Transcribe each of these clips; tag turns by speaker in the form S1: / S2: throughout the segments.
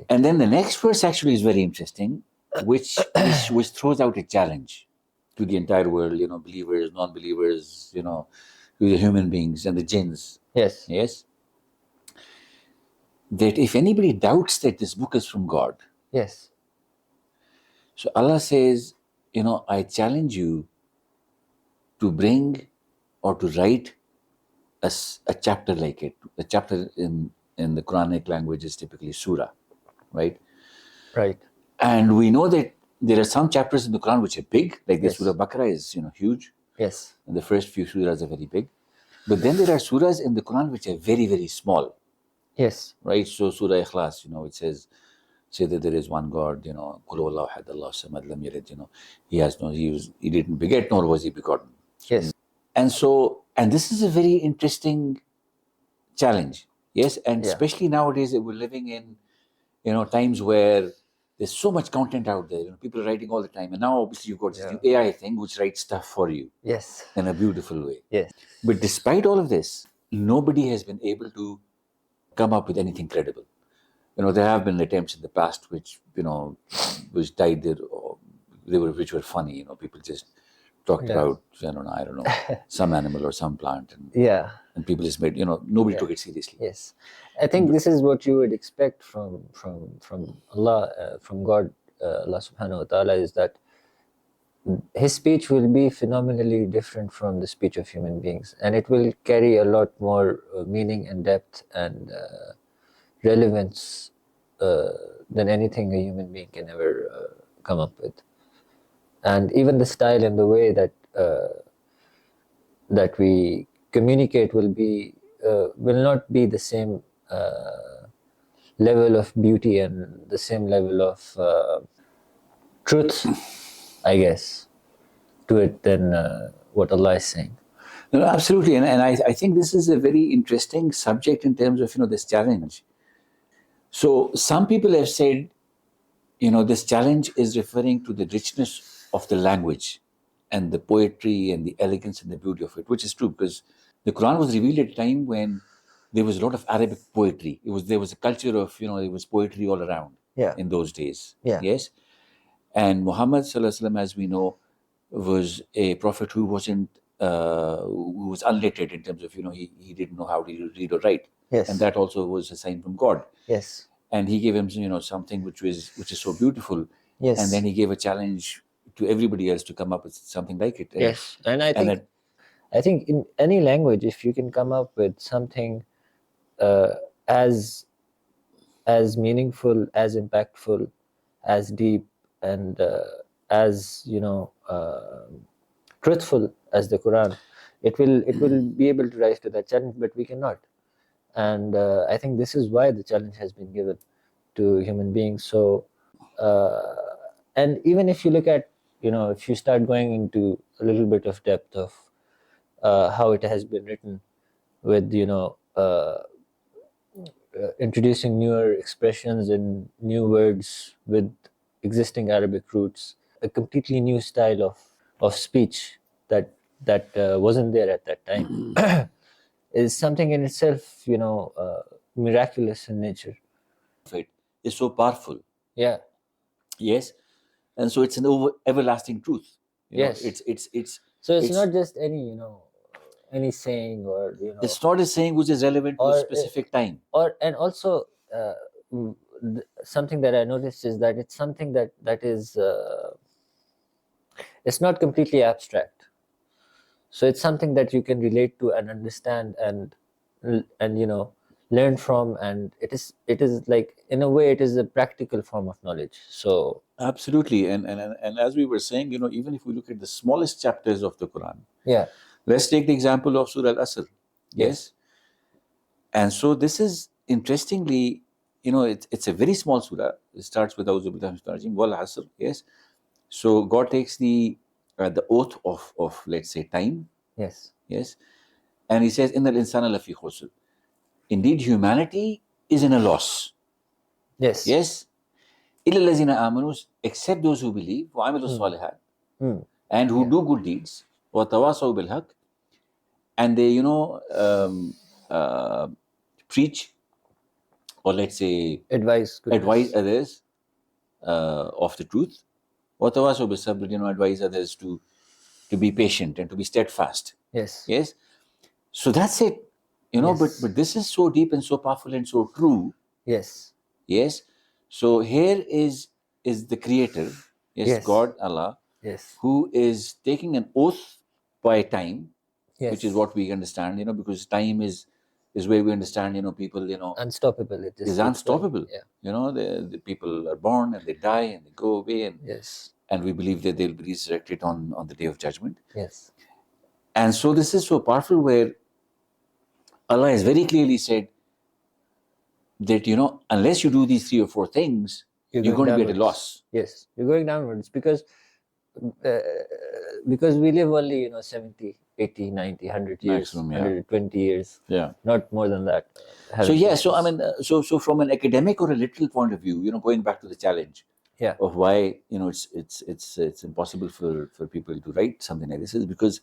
S1: And then the next verse actually is very interesting, which throws out a challenge to the entire world, believers, non-believers, to the human beings and the jinns.
S2: Yes.
S1: Yes. That if anybody doubts that this book is from God,
S2: Yes.
S1: so Allah says, I challenge you to bring or to write a chapter like it. The chapter in the Quranic language is typically surah, right?
S2: Right.
S1: And we know that there are some chapters in the Quran which are big, like the
S2: Yes.
S1: Surah Baqarah is, huge.
S2: Yes.
S1: And the first few surahs are very big. But then there are surahs in the Quran which are very, very small,
S2: Yes.
S1: right? So Surah Ikhlas, it says, say that there is one God, Qul huwallahu ahad, Allahu samad, lam yalid, he didn't beget, nor was he begotten.
S2: Yes.
S1: And this is a very interesting challenge, yes? And especially nowadays that we're living in, times where there's so much content out there. People are writing all the time. And now obviously you've got this new AI thing which writes stuff for you.
S2: Yes.
S1: In a beautiful way.
S2: Yes.
S1: But despite all of this, nobody has been able to come up with anything credible. There have been attempts in the past which died there, which were funny. People just talked about, I don't know, some animal or some plant. And people just made, nobody took it seriously.
S2: Yes. I think this is what you would expect from Allah, from God, Allah subhanahu wa ta'ala, is that his speech will be phenomenally different from the speech of human beings, and it will carry a lot more meaning and depth and relevance than anything a human being can ever come up with. And even the style and the way that we communicate will not be the same level of beauty and the same level of truth, I guess, to it than what Allah is saying.
S1: No, absolutely. And I think this is a very interesting subject in terms of, this challenge. So some people have said, this challenge is referring to the richness of the language and the poetry and the elegance and the beauty of it, which is true because the Quran was revealed at a time when there was a lot of Arabic poetry. There was a culture of, there was poetry all around in those days.
S2: Yeah.
S1: Yes. And Muhammad sallallahu alaihi wasallam, as we know, was a prophet who was unlettered in terms of, he didn't know how to read or write.
S2: Yes.
S1: And that also was a sign from God.
S2: Yes.
S1: And he gave him, something which is so beautiful.
S2: Yes.
S1: And then he gave a challenge to everybody else to come up with something like it.
S2: Yes. And I think in any language, if you can come up with something as meaningful, as impactful, as deep, and as truthful as the Quran, it will be able to rise to that challenge, but we cannot. And I think this is why the challenge has been given to human beings. So, and even if you look at, if you start going into a little bit of depth of how it has been written, with introducing newer expressions and new words with existing Arabic roots, a completely new style of speech that wasn't there at that time, is something in itself, miraculous in nature.
S1: It's so powerful.
S2: Yeah.
S1: Yes. And so it's an everlasting truth.
S2: Yes. So it's not just any saying or
S1: it's not a saying which is relevant to a specific time.
S2: And also something that I noticed is that it's something that is it's not completely abstract. So it's something that you can relate to and understand and learn from, and it is like, in a way, it is a practical form of knowledge. So
S1: absolutely. And as we were saying, even if we look at the smallest chapters of the Quran, let's take the example of Surah Al-Asr. Yes. And so this is, interestingly, it's a very small surah. It starts with A'udhu billahi minash shaitanir rajeem, wal asr. Yes. So God takes the oath of let's say time.
S2: Yes.
S1: And he says, Innal insana lafi khusr. Indeed, humanity is in a loss.
S2: Yes.
S1: Illa allazina amanu, except those who believe, wa amilu salihat, and who do good deeds, wa tawasaw bil haqq, and they preach or let's say
S2: Advise goodness.
S1: advise others of the truth. وَتَوَاصَوْا بِالصَّبْرِ, advise others to be patient and to be steadfast.
S2: Yes.
S1: Yes. So that's it.
S2: Yes.
S1: But this is so deep and so powerful and so true.
S2: Yes.
S1: Yes. So here is the Creator,
S2: Yes.
S1: God, Allah,
S2: Yes.
S1: who is taking an oath by time,
S2: Yes.
S1: which is what we understand, because time is where we understand, people,
S2: Unstoppable. It just
S1: is
S2: keeps going.
S1: unstoppable.
S2: Yeah.
S1: The people are born and they die and they go away, and
S2: Yes.
S1: and we believe that they'll be resurrected on the day of judgment.
S2: Yes.
S1: And so this is so powerful, where Allah has very clearly said that, unless you do these 3 or 4 things, you're going to be at a
S2: downwards.
S1: loss.
S2: Yes, you're going downwards because we live only 70, 80, 90, 100 years,
S1: Maximum, yeah.
S2: 120 years,
S1: Yeah.
S2: not more than that.
S1: So yeah, so I mean, so from an academic or a literal point of view, going back to the challenge
S2: Yeah.
S1: of why it's impossible for people to write something like this, is because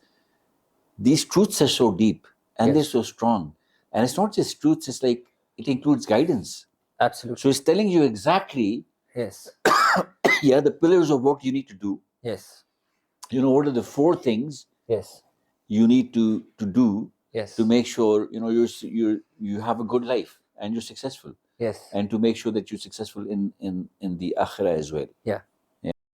S1: these truths are so deep and
S2: Yes.
S1: they're so strong, and it's not just truths; it's like it includes guidance.
S2: Absolutely.
S1: So it's telling you exactly,
S2: Yes.
S1: the pillars of what you need to do.
S2: Yes.
S1: What are the 4 things
S2: Yes.
S1: you need to do
S2: Yes.
S1: to make sure you have a good life and you're successful.
S2: Yes.
S1: And to make sure that you're successful in the akhirah as well.
S2: Yeah.